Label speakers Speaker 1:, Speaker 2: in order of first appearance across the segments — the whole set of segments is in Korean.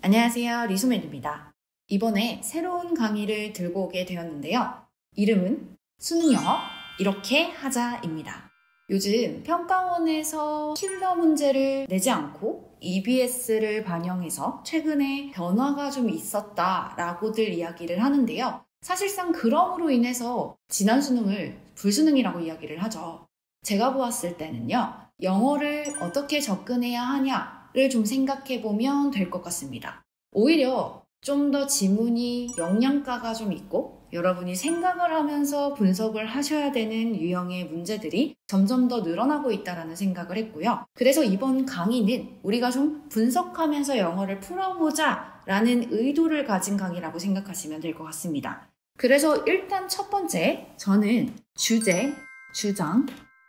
Speaker 1: 안녕하세요. 리소맨입니다. 이번에 새로운 강의를 들고 오게 되었는데요. 이름은 수능 영어 이렇게 하자입니다. 요즘 평가원에서 킬러 문제를 내지 않고 EBS를 반영해서 최근에 변화가 좀 있었다라고들 이야기를 하는데요. 사실상 그럼으로 인해서 지난 수능을 불수능이라고 이야기를 하죠. 제가 보았을 때는요. 영어를 어떻게 접근해야 하냐를 좀 생각해 보면 될 것 같습니다. 오히려 좀 더 지문이 영양가가 좀 있고 여러분이 생각을 하면서 분석을 하셔야 되는 유형의 문제들이 점점 더 늘어나고 있다는 생각을 했고요. 그래서 이번 강의는 우리가 좀 분석하면서 영어를 풀어보자 라는 의도를 가진 강의라고 생각하시면 될 것 같습니다. 그래서 일단 첫 번째, 저는 주제, 주장,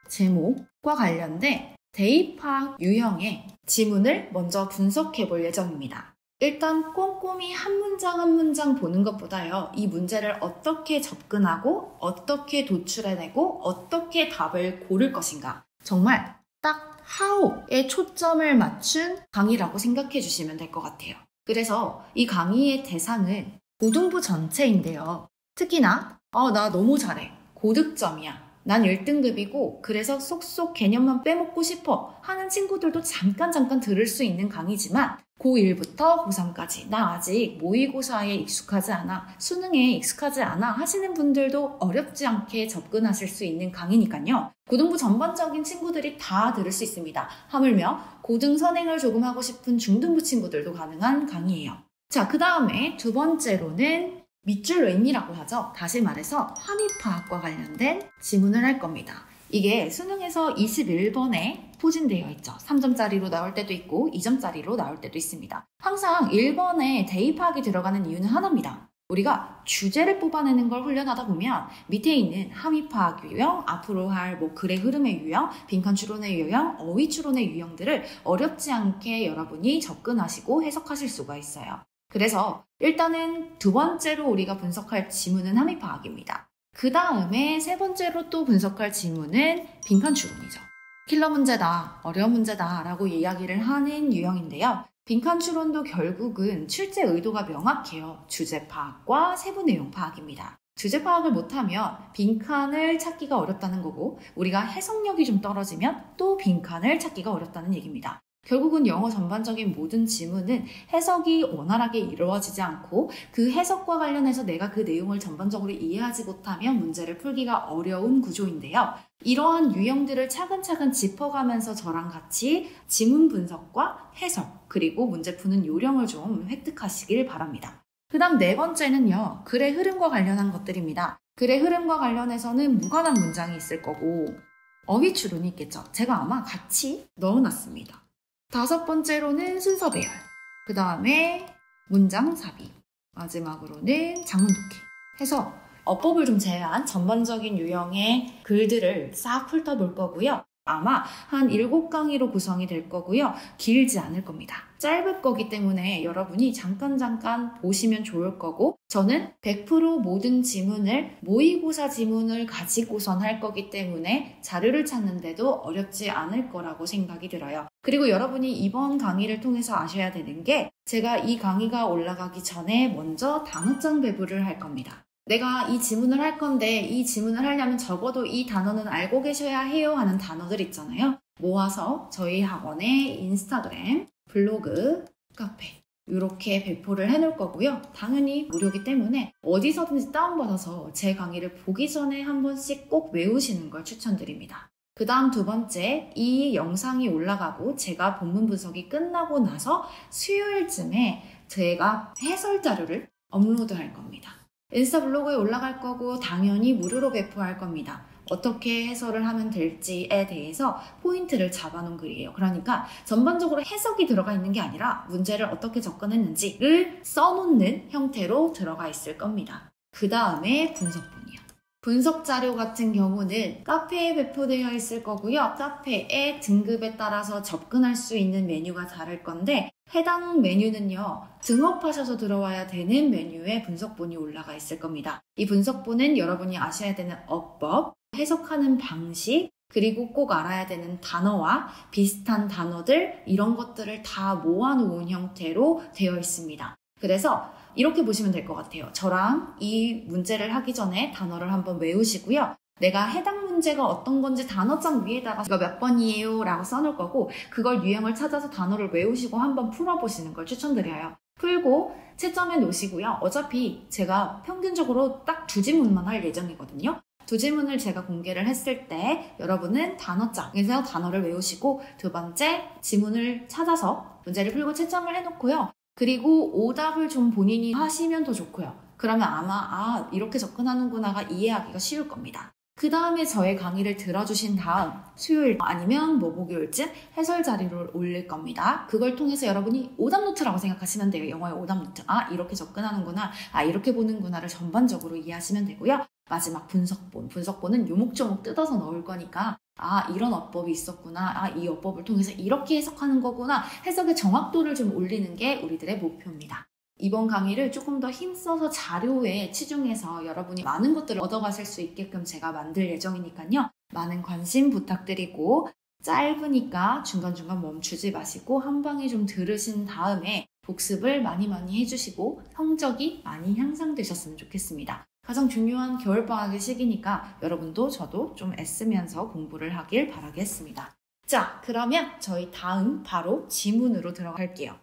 Speaker 1: 제목과 관련된 대입학 유형의 지문을 먼저 분석해 볼 예정입니다. 일단 꼼꼼히 한 문장 한 문장 보는 것보다요. 이 문제를 어떻게 접근하고 어떻게 도출해내고 어떻게 답을 고를 것인가. 정말 딱 how에 초점을 맞춘 강의라고 생각해 주시면 될 것 같아요. 그래서 이 강의의 대상은 고등부 전체인데요. 특히나 나 너무 잘해. 고득점이야. 난 1등급이고 그래서 쏙쏙 개념만 빼먹고 싶어 하는 친구들도 잠깐 들을 수 있는 강의지만 고1부터 고3까지 나 아직 모의고사에 익숙하지 않아, 수능에 익숙하지 않아 하시는 분들도 어렵지 않게 접근하실 수 있는 강의니까요. 고등부 전반적인 친구들이 다 들을 수 있습니다. 하물며 고등 선행을 조금 하고 싶은 중등부 친구들도 가능한 강의예요. 자, 그 다음에 두 번째로는 밑줄 웨임이라고 하죠. 다시 말해서 함의파학과 관련된 지문을 할 겁니다. 이게 수능에서 21번에 포진되어 있죠. 3점짜리로 나올 때도 있고 2점짜리로 나올 때도 있습니다. 항상 1번에 대입학이 들어가는 이유는 하나입니다. 우리가 주제를 뽑아내는 걸 훈련하다 보면 밑에 있는 함의파학 유형, 앞으로 할 글의 흐름의 유형, 빈칸 추론의 유형, 어휘 추론의 유형들을 어렵지 않게 여러분이 접근하시고 해석하실 수가 있어요. 그래서 일단은 두 번째로 우리가 분석할 지문은 함의파학입니다. 그 다음에 세 번째로 또 분석할 지문은 빈칸 추론이죠. 킬러 문제다, 어려운 문제다 라고 이야기를 하는 유형인데요. 빈칸 추론도 결국은 출제 의도가 명확해요. 주제 파악과 세부 내용 파악입니다. 주제 파악을 못하면 빈칸을 찾기가 어렵다는 거고 우리가 해석력이 좀 떨어지면 또 빈칸을 찾기가 어렵다는 얘기입니다. 결국은 영어 전반적인 모든 지문은 해석이 원활하게 이루어지지 않고 그 해석과 관련해서 내가 그 내용을 전반적으로 이해하지 못하면 문제를 풀기가 어려운 구조인데요. 이러한 유형들을 차근차근 짚어가면서 저랑 같이 지문 분석과 해석 그리고 문제 푸는 요령을 좀 획득하시길 바랍니다. 그 다음 네 번째는요. 글의 흐름과 관련한 것들입니다. 글의 흐름과 관련해서는 무관한 문장이 있을 거고 어휘 추론이 있겠죠. 제가 아마 같이 넣어놨습니다. 다섯 번째로는 순서 배열, 그 다음에 문장 삽입, 마지막으로는 장문 독해 해서 어법을 좀 제외한 전반적인 유형의 글들을 싹 훑어볼 거고요. 아마 한 7강의로 구성이 될 거고요. 길지 않을 겁니다. 짧을 거기 때문에 여러분이 잠깐 보시면 좋을 거고 저는 100% 모든 지문을 모의고사 지문을 가지고선 할 거기 때문에 자료를 찾는데도 어렵지 않을 거라고 생각이 들어요. 그리고 여러분이 이번 강의를 통해서 아셔야 되는 게 제가 이 강의가 올라가기 전에 먼저 단어장 배부를 할 겁니다. 내가 이 지문을 할 건데 이 지문을 하려면 적어도 이 단어는 알고 계셔야 해요 하는 단어들 있잖아요. 모아서 저희 학원의 인스타그램, 블로그, 카페 이렇게 배포를 해놓을 거고요. 당연히 무료이기 때문에 어디서든지 다운받아서 제 강의를 보기 전에 한 번씩 꼭 외우시는 걸 추천드립니다. 그 다음 두 번째, 이 영상이 올라가고 제가 본문 분석이 끝나고 나서 수요일쯤에 제가 해설 자료를 업로드할 겁니다. 인스타 블로그에 올라갈 거고 당연히 무료로 배포할 겁니다. 어떻게 해설을 하면 될지에 대해서 포인트를 잡아놓은 글이에요. 그러니까 전반적으로 해석이 들어가 있는 게 아니라 문제를 어떻게 접근했는지를 써놓는 형태로 들어가 있을 겁니다. 그 다음에 분석본이요. 분석 자료 같은 경우는 카페에 배포되어 있을 거고요. 카페의 등급에 따라서 접근할 수 있는 메뉴가 다를 건데 해당 메뉴는요. 등업하셔서 들어와야 되는 메뉴에 분석본이 올라가 있을 겁니다. 이 분석본은 여러분이 아셔야 되는 어법, 해석하는 방식, 그리고 꼭 알아야 되는 단어와 비슷한 단어들 이런 것들을 다 모아놓은 형태로 되어 있습니다. 그래서 이렇게 보시면 될 것 같아요. 저랑 이 문제를 하기 전에 단어를 한번 외우시고요. 내가 해당 문제가 어떤 건지 단어장 위에다가 이거 몇 번이에요? 라고 써놓을 거고 그걸 유형을 찾아서 단어를 외우시고 한번 풀어보시는 걸 추천드려요. 풀고 채점해 놓으시고요. 어차피 제가 평균적으로 딱 2지문만 할 예정이거든요. 2지문을 제가 공개를 했을 때 여러분은 단어장에서 단어를 외우시고 2번째 지문을 찾아서 문제를 풀고 채점을 해놓고요. 그리고 오답을 좀 본인이 하시면 더 좋고요. 그러면 아마 이렇게 접근하는구나가 이해하기가 쉬울 겁니다. 그 다음에 저의 강의를 들어주신 다음 수요일 아니면 목요일쯤 해설 자료를 올릴 겁니다. 그걸 통해서 여러분이 오답노트라고 생각하시면 돼요. 영어의 오답노트. 이렇게 접근하는구나. 이렇게 보는구나를 전반적으로 이해하시면 되고요. 마지막 분석본. 분석본은 요목조목 뜯어서 넣을 거니까 이런 어법이 있었구나. 이 어법을 통해서 이렇게 해석하는 거구나. 해석의 정확도를 좀 올리는 게 우리들의 목표입니다. 이번 강의를 조금 더 힘써서 자료에 치중해서 여러분이 많은 것들을 얻어가실 수 있게끔 제가 만들 예정이니까요. 많은 관심 부탁드리고 짧으니까 중간중간 멈추지 마시고 한 방에 좀 들으신 다음에 복습을 많이 해주시고 성적이 많이 향상되셨으면 좋겠습니다. 가장 중요한 겨울방학의 시기니까 여러분도 저도 좀 애쓰면서 공부를 하길 바라겠습니다. 자, 그러면 저희 다음 바로 지문으로 들어갈게요.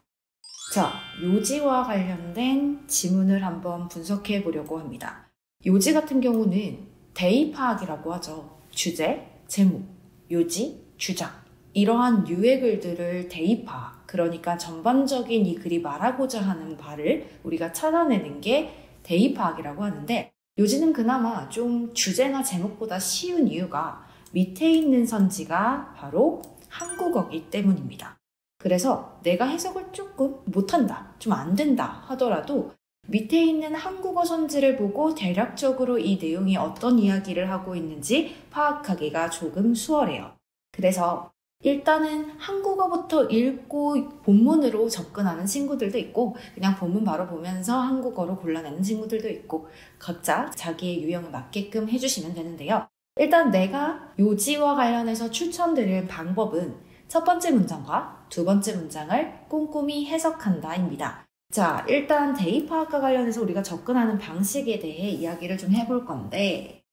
Speaker 1: 자, 요지와 관련된 지문을 한번 분석해 보려고 합니다. 요지 같은 경우는 대입파악이라고 하죠. 주제, 제목, 요지, 주장 이러한 유의 글들을 대입파악, 그러니까 전반적인 이 글이 말하고자 하는 바를 우리가 찾아내는 게 대입파악이라고 하는데 요지는 그나마 좀 주제나 제목보다 쉬운 이유가 밑에 있는 선지가 바로 한국어이기 때문입니다. 그래서 내가 해석을 조금 못한다, 좀 안 된다 하더라도 밑에 있는 한국어 선지를 보고 대략적으로 이 내용이 어떤 이야기를 하고 있는지 파악하기가 조금 수월해요. 그래서 일단은 한국어부터 읽고 본문으로 접근하는 친구들도 있고 그냥 본문 바로 보면서 한국어로 골라내는 친구들도 있고 각자 자기의 유형에 맞게끔 해주시면 되는데요. 일단 내가 요지와 관련해서 추천드릴 방법은 첫 번째 문장과 두 번째 문장을 꼼꼼히 해석한다입니다. 자, 일단 대입파악과 관련해서 우리가 접근하는 방식에 대해 이야기를 좀 해볼 건데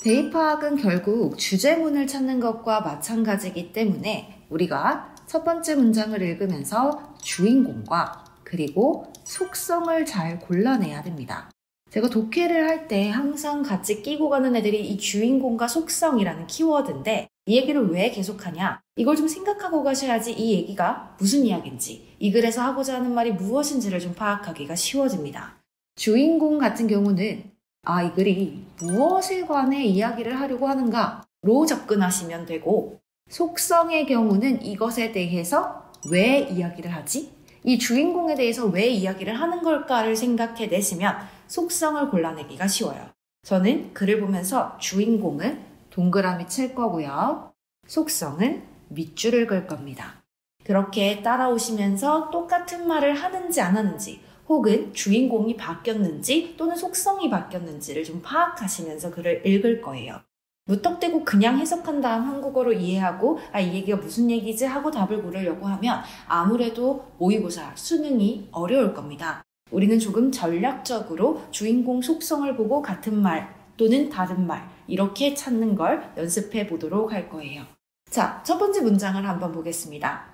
Speaker 1: 대입파악은 결국 주제문을 찾는 것과 마찬가지이기 때문에 우리가 첫 번째 문장을 읽으면서 주인공과 그리고 속성을 잘 골라내야 됩니다. 제가 독해를 할 때 항상 같이 끼고 가는 애들이 이 주인공과 속성이라는 키워드인데 이 얘기를 왜 계속하냐? 이걸 좀 생각하고 가셔야지 이 얘기가 무슨 이야기인지, 이 글에서 하고자 하는 말이 무엇인지를 좀 파악하기가 쉬워집니다. 주인공 같은 경우는 이 글이 무엇에 관해 이야기를 하려고 하는가로 접근하시면 되고 속성의 경우는 이것에 대해서 왜 이야기를 하지? 이 주인공에 대해서 왜 이야기를 하는 걸까를 생각해 내시면 속성을 골라내기가 쉬워요. 저는 글을 보면서 주인공은 동그라미 칠 거고요. 속성은 밑줄을 그을 겁니다. 그렇게 따라오시면서 똑같은 말을 하는지 안 하는지 혹은 주인공이 바뀌었는지 또는 속성이 바뀌었는지를 좀 파악하시면서 글을 읽을 거예요. 무턱대고 그냥 해석한 다음 한국어로 이해하고 이 얘기가 무슨 얘기지 하고 답을 고르려고 하면 아무래도 모의고사, 수능이 어려울 겁니다. 우리는 조금 전략적으로 주인공 속성을 보고 같은 말 또는 다른 말 이렇게 찾는 걸 연습해 보도록 할 거예요. 자, 첫 번째 문장을 한번 보겠습니다.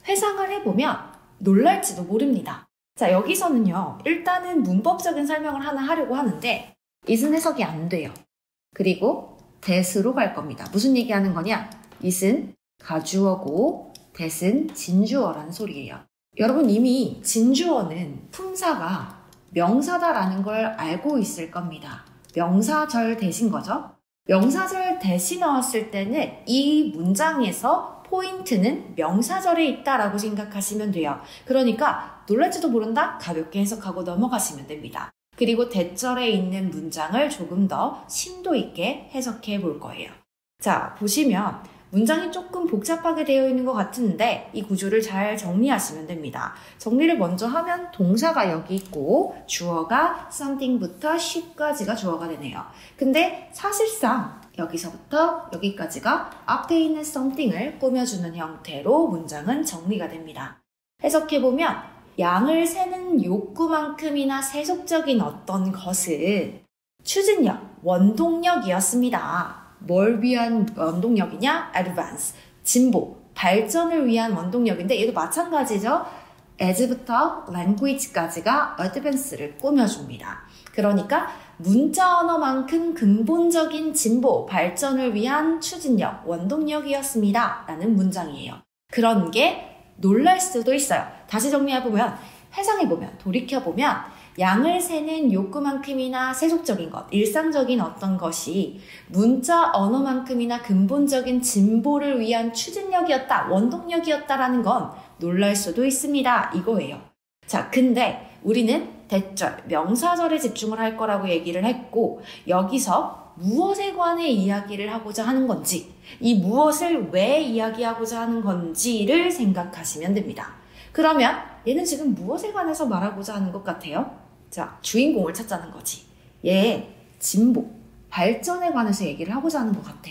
Speaker 1: 회상을 해보면 놀랄지도 모릅니다. 자, 여기서는요. 일단은 문법적인 설명을 하나 하려고 하는데 it은 해석이 안 돼요. 그리고 that으로 갈 겁니다. 무슨 얘기하는 거냐? it은 가주어고 that은 진주어라는 소리예요. 여러분 이미 진주어는 품사가 명사다라는 걸 알고 있을 겁니다. 명사절 대신 거죠. 명사절 대신 나왔을 때는 이 문장에서 포인트는 명사절에 있다라고 생각하시면 돼요. 그러니까 놀랄지도 모른다? 가볍게 해석하고 넘어가시면 됩니다. 그리고 대절에 있는 문장을 조금 더 심도 있게 해석해 볼 거예요. 자, 보시면 문장이 조금 복잡하게 되어 있는 것 같은데 이 구조를 잘 정리하시면 됩니다. 정리를 먼저 하면 동사가 여기 있고 주어가 something부터 she까지가 주어가 되네요. 근데 사실상 여기서부터 여기까지가 앞에 있는 something을 꾸며주는 형태로 문장은 정리가 됩니다. 해석해보면 양을 세는 욕구만큼이나 세속적인 어떤 것은 추진력, 원동력이었습니다. 뭘 위한 원동력이냐? advance, 진보, 발전을 위한 원동력인데 얘도 마찬가지죠. as부터 language까지가 advance를 꾸며줍니다. 그러니까 문자 언어만큼 근본적인 진보, 발전을 위한 추진력, 원동력이었습니다. 라는 문장이에요. 그런 게 놀랄 수도 있어요. 다시 정리해보면, 회상해보면, 돌이켜보면 양을 세는 욕구만큼이나 세속적인 것, 일상적인 어떤 것이 문자 언어만큼이나 근본적인 진보를 위한 추진력이었다, 원동력이었다라는 건 놀랄 수도 있습니다. 이거예요. 자, 근데 우리는 대절, 명사절에 집중을 할 거라고 얘기를 했고 여기서 무엇에 관해 이야기를 하고자 하는 건지 이 무엇을 왜 이야기하고자 하는 건지를 생각하시면 됩니다. 그러면 얘는 지금 무엇에 관해서 말하고자 하는 것 같아요? 자, 주인공을 찾자는 거지. 얘 진보, 발전에 관해서 얘기를 하고자 하는 것 같아.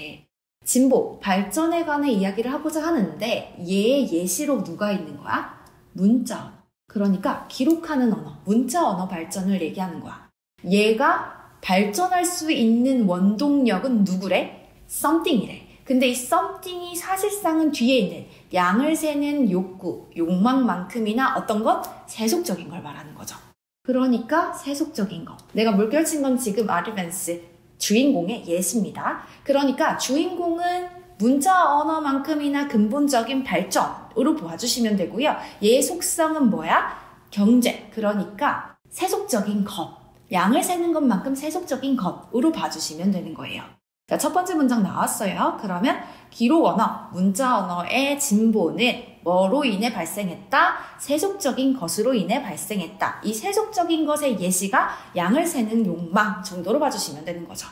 Speaker 1: 진보, 발전에 관해 이야기를 하고자 하는데 얘의 예시로 누가 있는 거야? 문자 언어. 그러니까 기록하는 언어, 문자 언어 발전을 얘기하는 거야. 얘가 발전할 수 있는 원동력은 누구래? something이래. 근데 이 something이 사실상은 뒤에 있는 양을 세는 욕구, 욕망만큼이나 어떤 것? 세속적인 걸 말하는 거죠. 그러니까 세속적인 것. 내가 물결친 건 지금 advance, 주인공의 예시입니다. 그러니까 주인공은 문자 언어만큼이나 근본적인 발전으로 봐주시면 되고요. 얘의 속성은 뭐야? 경제. 그러니까 세속적인 것. 양을 세는 것만큼 세속적인 것으로 봐주시면 되는 거예요. 자, 첫 번째 문장 나왔어요. 그러면 기록 언어, 문자 언어의 진보는 뭐로 인해 발생했다? 세속적인 것으로 인해 발생했다. 이 세속적인 것의 예시가 양을 세는 욕망 정도로 봐주시면 되는 거죠.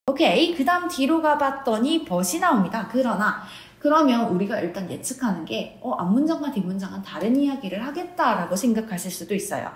Speaker 1: 오케이, 그 다음 뒤로 가봤더니 벗이 나옵니다. 그러면 우리가 일단 예측하는 게 앞문장과 뒷문장은 다른 이야기를 하겠다라고 생각하실 수도 있어요.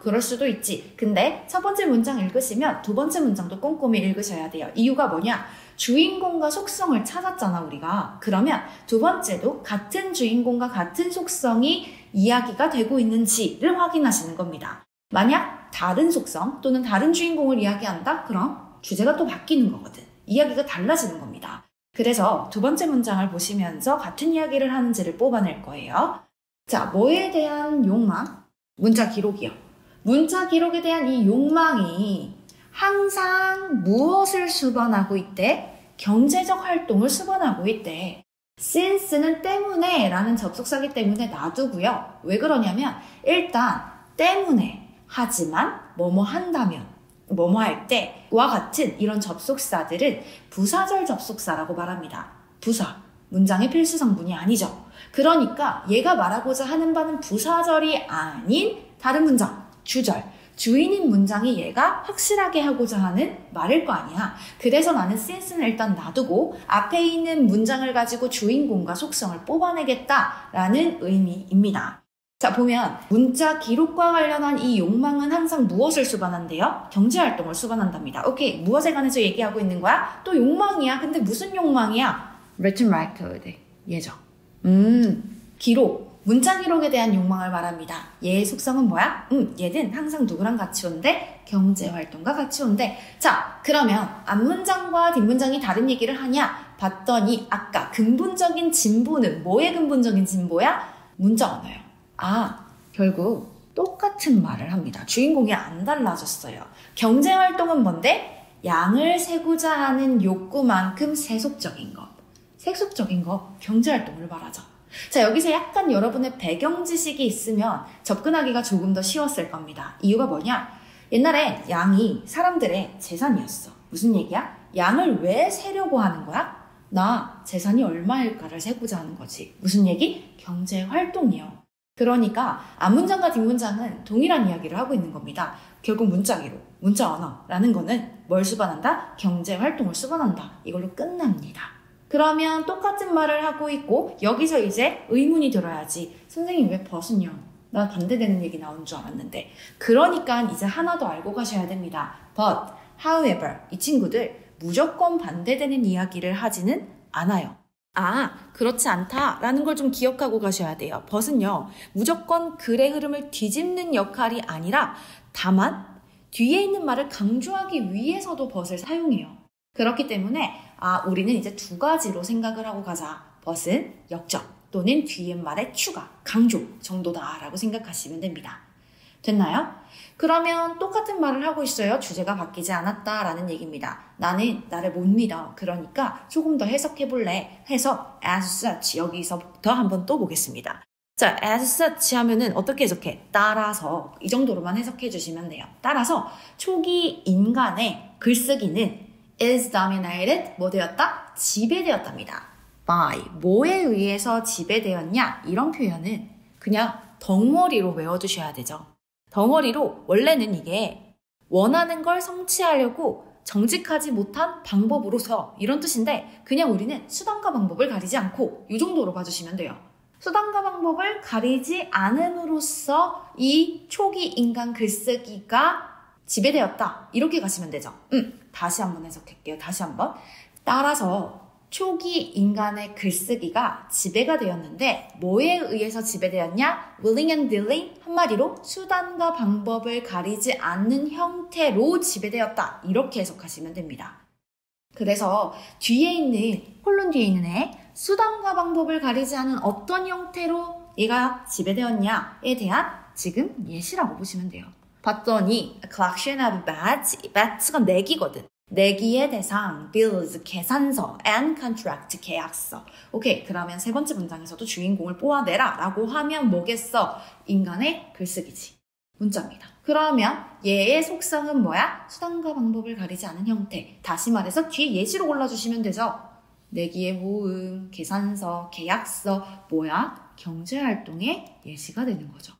Speaker 1: 그럴 수도 있지. 근데 첫 번째 문장 읽으시면 두 번째 문장도 꼼꼼히 읽으셔야 돼요. 이유가 뭐냐? 주인공과 속성을 찾았잖아, 우리가. 그러면 두 번째도 같은 주인공과 같은 속성이 이야기가 되고 있는지를 확인하시는 겁니다. 만약 다른 속성 또는 다른 주인공을 이야기한다? 그럼 주제가 또 바뀌는 거거든. 이야기가 달라지는 겁니다. 그래서 두 번째 문장을 보시면서 같은 이야기를 하는지를 뽑아낼 거예요. 자, 뭐에 대한 욕망? 문자 기록이요. 문자 기록에 대한 이 욕망이 항상 무엇을 수반하고 있대? 경제적 활동을 수반하고 있대. since는 때문에 라는 접속사기 때문에 놔두고요. 왜 그러냐면 일단 때문에, 하지만, 뭐뭐 한다면, 뭐뭐 할 때와 같은 이런 접속사들은 부사절 접속사라고 말합니다. 부사, 문장의 필수 성분이 아니죠. 그러니까 얘가 말하고자 하는 바는 부사절이 아닌 다른 문장, 주절, 주인인 문장이 얘가 확실하게 하고자 하는 말일 거 아니야. 그래서 나는 since는 일단 놔두고 앞에 있는 문장을 가지고 주인공과 속성을 뽑아내겠다라는 의미입니다. 자, 보면 문자 기록과 관련한 이 욕망은 항상 무엇을 수반한대요? 경제활동을 수반한답니다. 오케이, 무엇에 관해서 얘기하고 있는 거야? 또 욕망이야. 근데 무슨 욕망이야? written record, 얘죠. 기록, 문자 기록에 대한 욕망을 말합니다. 얘의 속성은 뭐야? 얘는 항상 누구랑 같이 온대? 경제활동과 같이 온대. 자, 그러면 앞문장과 뒷문장이 다른 얘기를 하냐? 봤더니 아까 근본적인 진보는 뭐의 근본적인 진보야? 문자 언어요. 결국 똑같은 말을 합니다. 주인공이 안 달라졌어요. 경제활동은 뭔데? 양을 세고자 하는 욕구만큼 세속적인 것. 세속적인 것, 경제활동을 말하죠. 자, 여기서 약간 여러분의 배경 지식이 있으면 접근하기가 조금 더 쉬웠을 겁니다. 이유가 뭐냐? 옛날에 양이 사람들의 재산이었어. 무슨 얘기야? 양을 왜 세려고 하는 거야? 나 재산이 얼마일까를 세고자 하는 거지. 무슨 얘기? 경제활동이요. 그러니까 앞문장과 뒷문장은 동일한 이야기를 하고 있는 겁니다. 결국 문자 기록, 문자 언어라는 거는 뭘 수반한다? 경제활동을 수반한다. 이걸로 끝납니다. 그러면 똑같은 말을 하고 있고 여기서 이제 의문이 들어야지. 선생님 왜 벗은요? 나 반대되는 얘기 나온 줄 알았는데. 그러니까 이제 하나 더 알고 가셔야 됩니다. But, however, 이 친구들 무조건 반대되는 이야기를 하지는 않아요. 그렇지 않다라는 걸 좀 기억하고 가셔야 돼요. 벗은요, 무조건 글의 흐름을 뒤집는 역할이 아니라 다만 뒤에 있는 말을 강조하기 위해서도 벗을 사용해요. 그렇기 때문에 우리는 이제 두 가지로 생각을 하고 가자. 벗은 역적 또는 뒤에 말의 추가, 강조 정도다라고 생각하시면 됩니다. 됐나요? 그러면 똑같은 말을 하고 있어요. 주제가 바뀌지 않았다라는 얘기입니다. 나는 나를 못 믿어. 그러니까 조금 더 해석해볼래 해서 as such 여기서부터 한번 또 보겠습니다. 자, as such 하면은 어떻게 해석해? 따라서 이 정도로만 해석해 주시면 돼요. 따라서 초기 인간의 글쓰기는 is dominated 뭐 되었다? 지배되었답니다. by 뭐에 의해서 지배되었냐? 이런 표현은 그냥 덩어리로 외워두셔야 되죠. 덩어리로 원래는 이게 원하는 걸 성취하려고 정직하지 못한 방법으로서 이런 뜻인데 그냥 우리는 수단과 방법을 가리지 않고 이 정도로 봐주시면 돼요. 수단과 방법을 가리지 않음으로써 이 초기 인간 글쓰기가 지배되었다. 이렇게 가시면 되죠. 다시 한번 해석할게요. 다시 한번. 따라서 초기 인간의 글쓰기가 지배가 되었는데 뭐에 의해서 지배되었냐? willing and dealing 한마디로 수단과 방법을 가리지 않는 형태로 지배되었다. 이렇게 해석하시면 됩니다. 그래서 뒤에 있는 홀론 뒤에 있는 애 수단과 방법을 가리지 않은 어떤 형태로 얘가 지배되었냐에 대한 지금 예시라고 보시면 돼요. 봤더니 a collection of bets, bets가 내기거든. 내기의 대상, bills, 계산서, and contract, 계약서. 오케이, 그러면 세 번째 문장에서도 주인공을 뽑아내라 라고 하면 뭐겠어? 인간의 글쓰기지. 문자입니다. 그러면 얘의 속성은 뭐야? 수단과 방법을 가리지 않은 형태. 다시 말해서 뒤에 예시로 골라주시면 되죠. 내기의 모음, 계산서, 계약서, 뭐야? 경제활동의 예시가 되는 거죠.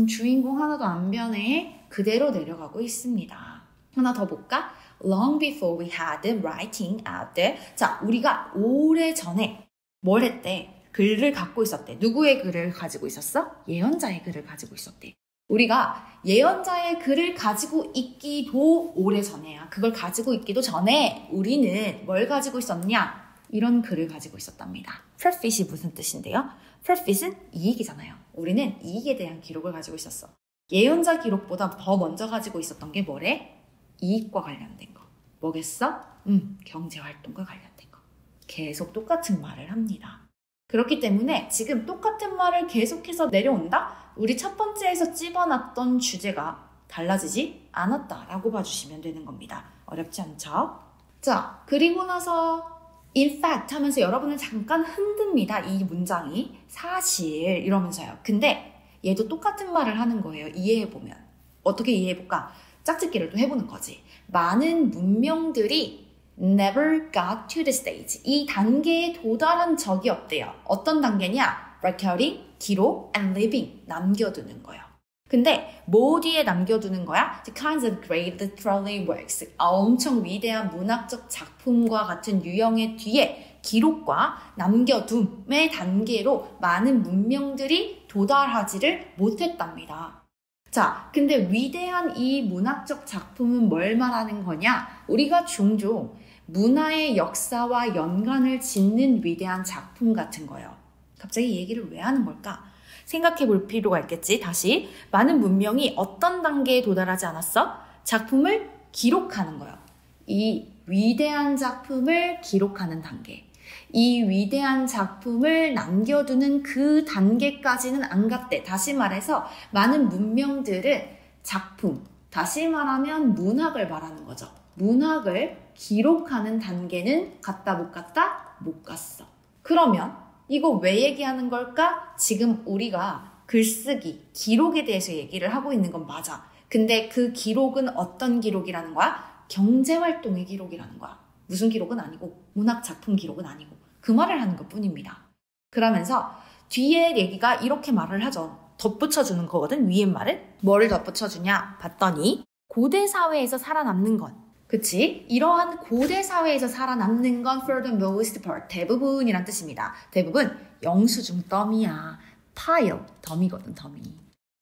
Speaker 1: 주인공 하나도 안 변해. 그대로 내려가고 있습니다. 하나 더 볼까? Long before we had writing out there. 자, 우리가 오래전에 뭘 했대? 글을 갖고 있었대. 누구의 글을 가지고 있었어? 예언자의 글을 가지고 있었대. 우리가 예언자의 글을 가지고 있기도 오래전에야. 그걸 가지고 있기도 전에 우리는 뭘 가지고 있었냐? 이런 글을 가지고 있었답니다. profit이 무슨 뜻인데요? profit은 이익이잖아요. 우리는 이익에 대한 기록을 가지고 있었어. 예언자 기록보다 더 먼저 가지고 있었던 게 뭐래? 이익과 관련된 거. 뭐겠어? 경제활동과 관련된 거. 계속 똑같은 말을 합니다. 그렇기 때문에 지금 똑같은 말을 계속해서 내려온다? 우리 첫 번째에서 찝어놨던 주제가 달라지지 않았다라고 봐주시면 되는 겁니다. 어렵지 않죠? 자, 그리고 나서 in fact 하면서 여러분을 잠깐 흔듭니다. 이 문장이 사실 이러면서요. 근데 얘도 똑같은 말을 하는 거예요. 이해해보면. 어떻게 이해해볼까? 짝짓기를 또 해보는 거지. 많은 문명들이 never got to the stage. 이 단계에 도달한 적이 없대요. 어떤 단계냐? recording, 기록, and living. 남겨두는 거예요. 근데 뭐 뒤에 남겨두는 거야? The kinds of great literary works. 엄청 위대한 문학적 작품과 같은 유형의 뒤에 기록과 남겨둠의 단계로 많은 문명들이 도달하지를 못했답니다. 자, 근데 위대한 이 문학적 작품은 뭘 말하는 거냐? 우리가 종종 문화의 역사와 연관을 짓는 위대한 작품 같은 거예요. 갑자기 이 얘기를 왜 하는 걸까? 생각해 볼 필요가 있겠지. 다시 많은 문명이 어떤 단계에 도달하지 않았어? 작품을 기록하는 거예요. 이 위대한 작품을 기록하는 단계. 이 위대한 작품을 남겨두는 그 단계까지는 안 갔대. 다시 말해서 많은 문명들은 작품, 다시 말하면 문학을 말하는 거죠. 문학을 기록하는 단계는 갔다 못 갔다? 못 갔어. 그러면 이거 왜 얘기하는 걸까? 지금 우리가 글쓰기, 기록에 대해서 얘기를 하고 있는 건 맞아. 근데 그 기록은 어떤 기록이라는 거야? 경제활동의 기록이라는 거야. 무슨 기록은 아니고 문학 작품 기록은 아니고 그 말을 하는 것 뿐입니다. 그러면서 뒤에 얘기가 이렇게 말을 하죠. 덧붙여주는 거거든. 위에 말을. 뭐를 덧붙여주냐 봤더니 고대 사회에서 살아남는 건 그치? 이러한 고대 사회에서 살아남는 건 for the most part, 대부분이란 뜻입니다. 대부분 영수증 더미야. pile, 더미거든, 더미.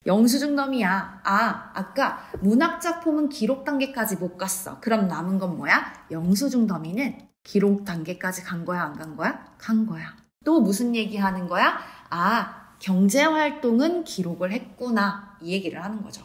Speaker 1: 영수증 더미야. 아까 문학 작품은 기록 단계까지 못 갔어. 그럼 남은 건 뭐야? 영수증 더미는 기록 단계까지 간 거야, 안 간 거야? 간 거야. 또 무슨 얘기 하는 거야? 경제 활동은 기록을 했구나. 이 얘기를 하는 거죠.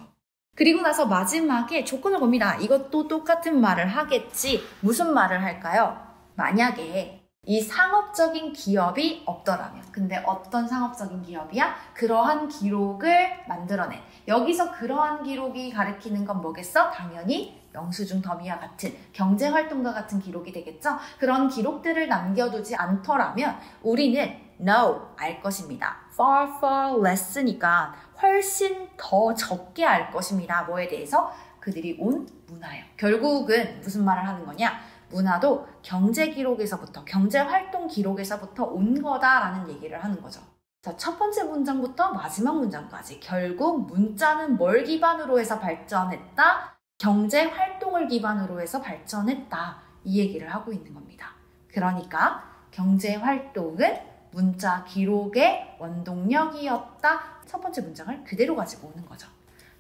Speaker 1: 그리고 나서 마지막에 조건을 겁니다. 이것도 똑같은 말을 하겠지. 무슨 말을 할까요? 만약에 이 상업적인 기업이 없더라면. 근데 어떤 상업적인 기업이야? 그러한 기록을 만들어내. 여기서 그러한 기록이 가리키는 건 뭐겠어? 당연히 영수증 더미와 같은 경제활동과 같은 기록이 되겠죠? 그런 기록들을 남겨두지 않더라면 우리는 no, 알 것입니다. far, far less니까 훨씬 더 적게 알 것입니다. 뭐에 대해서? 그들이 온 문화요. 결국은 무슨 말을 하는 거냐? 문화도 경제 기록에서부터, 경제 활동 기록에서부터 온 거다라는 얘기를 하는 거죠. 자, 첫 번째 문장부터 마지막 문장까지 결국 문자는 뭘 기반으로 해서 발전했다? 경제 활동을 기반으로 해서 발전했다. 이 얘기를 하고 있는 겁니다. 그러니까 경제 활동은 문자 기록의 원동력이었다. 첫 번째 문장을 그대로 가지고 오는 거죠.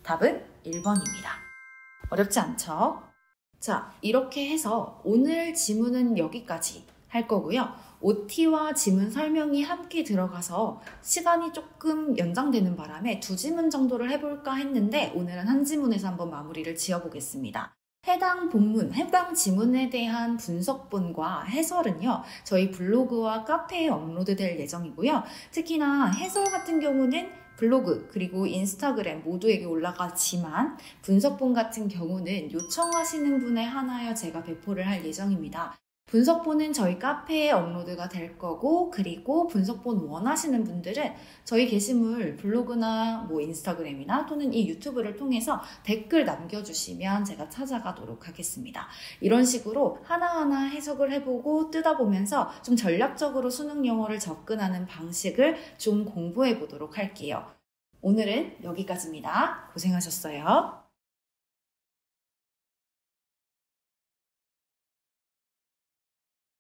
Speaker 1: 답은 1번입니다. 어렵지 않죠? 자, 이렇게 해서 오늘 지문은 여기까지 할 거고요. OT와 지문 설명이 함께 들어가서 시간이 조금 연장되는 바람에 2지문 정도를 해볼까 했는데 오늘은 한 지문에서 한번 마무리를 지어보겠습니다. 해당 본문, 해당 지문에 대한 분석본과 해설은요, 저희 블로그와 카페에 업로드될 예정이고요. 특히나 해설 같은 경우는 블로그 그리고 인스타그램 모두에게 올라가지만 분석본 같은 경우는 요청하시는 분에 한하여 제가 배포를 할 예정입니다. 분석본은 저희 카페에 업로드가 될 거고, 그리고 분석본 원하시는 분들은 저희 게시물 블로그나 인스타그램이나 또는 이 유튜브를 통해서 댓글 남겨주시면 제가 찾아가도록 하겠습니다. 이런 식으로 하나하나 해석을 해보고 뜯어보면서 좀 전략적으로 수능 영어를 접근하는 방식을 좀 공부해 보도록 할게요. 오늘은 여기까지입니다. 고생하셨어요.